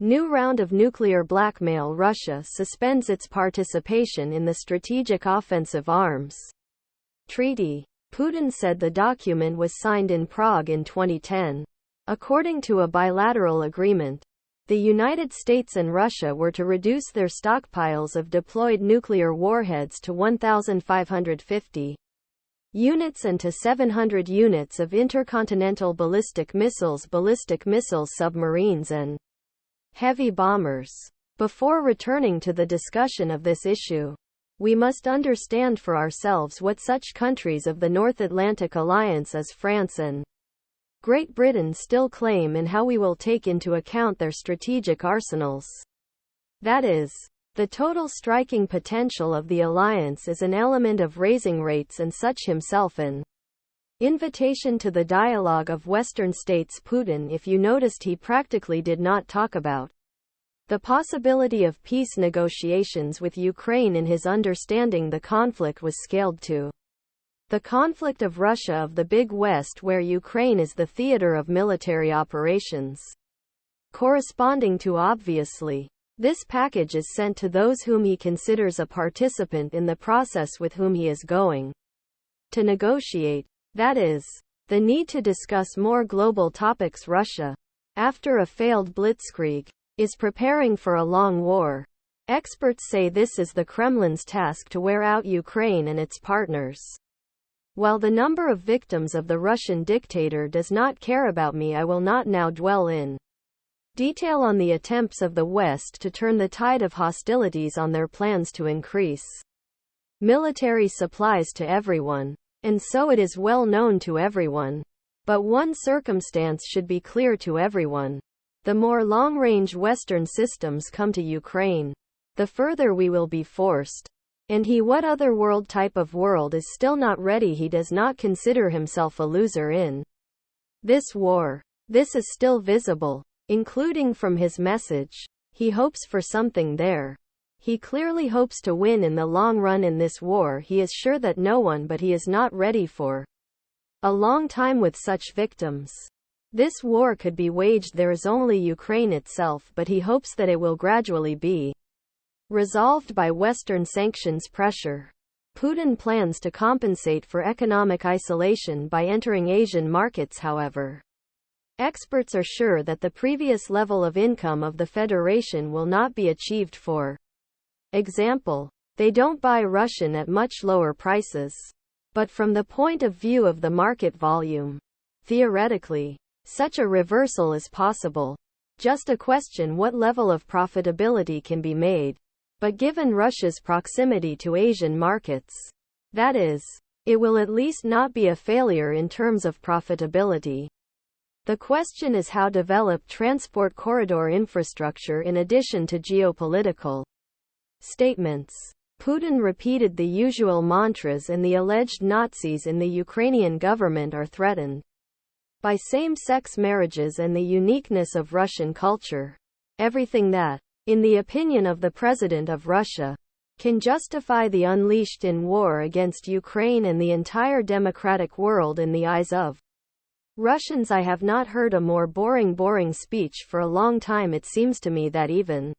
New round of nuclear blackmail. Russia suspends its participation in the Strategic Offensive Arms Treaty. Putin said the document was signed in Prague in 2010. According to a bilateral agreement, the United States and Russia were to reduce their stockpiles of deployed nuclear warheads to 1,550 units and to 700 units of intercontinental ballistic missiles, submarines and heavy bombers. Before returning to the discussion of this issue, we must understand for ourselves what such countries of the North Atlantic Alliance as France and Great Britain still claim and how we will take into account their strategic arsenals. That is, the total striking potential of the alliance is an element of raising rates and such himself an invitation to the dialogue of Western states. Putin, if you noticed, he practically did not talk about the possibility of peace negotiations with Ukraine. In his understanding, the conflict was scaled to the conflict of Russia of the Big West, where Ukraine is the theater of military operations. Corresponding to obviously, this package is sent to those whom he considers a participant in the process with whom he is going to negotiate. That is, the need to discuss more global topics. Russia, after a failed blitzkrieg, is preparing for a long war. Experts say this is the Kremlin's task to wear out Ukraine and its partners. While the number of victims of the Russian dictator does not care about me, I will not now dwell in detail on the attempts of the West to turn the tide of hostilities on their plans to increase military supplies to everyone. And so it is well known to everyone. But one circumstance should be clear to everyone. The more long-range Western systems come to Ukraine, the further we will be forced. And what other world type of world is still not ready? He does not consider himself a loser in this war. This is still visible, including from his message. He hopes for something there. He clearly hopes to win in the long run in this war. He is sure that no one but he is not ready for a long time with such victims. This war could be waged. There is only Ukraine itself, but he hopes that it will gradually be resolved by Western sanctions pressure. Putin plans to compensate for economic isolation by entering Asian markets. However, experts are sure that the previous level of income of the Federation will not be achieved. For example, they don't buy Russian at much lower prices. But from the point of view of the market volume, theoretically, such a reversal is possible. Just a question what level of profitability can be made. But given Russia's proximity to Asian markets, that is, it will at least not be a failure in terms of profitability. The question is how develop transport corridor infrastructure in addition to geopolitical statements. Putin repeated the usual mantras, and the alleged Nazis in the Ukrainian government are threatened by same-sex marriages and the uniqueness of Russian culture. Everything that, in the opinion of the President of Russia, can justify the unleashed in war against Ukraine and the entire democratic world in the eyes of Russians. I have not heard a more boring speech for a long time. It seems to me that even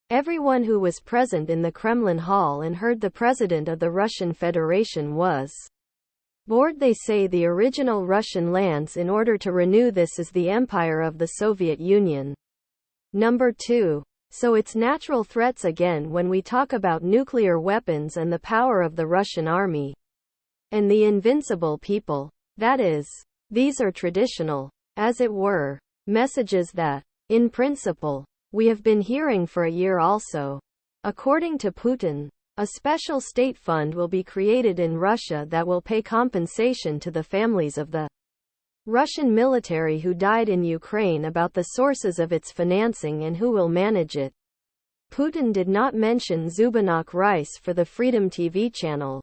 everyone who was present in the Kremlin Hall and heard the President of the Russian Federation was bored. They say the original Russian lands in order to renew this is the empire of the Soviet Union. Number 2. So it's natural threats again when we talk about nuclear weapons and the power of the Russian army. And the invincible people. That is, these are traditional, as it were, messages that, in principle, we have been hearing for a year also. According to Putin, a special state fund will be created in Russia that will pay compensation to the families of the Russian military who died in Ukraine, about the sources of its financing and who will manage it. Putin did not mention Zubinok rice for the Freedom TV channel.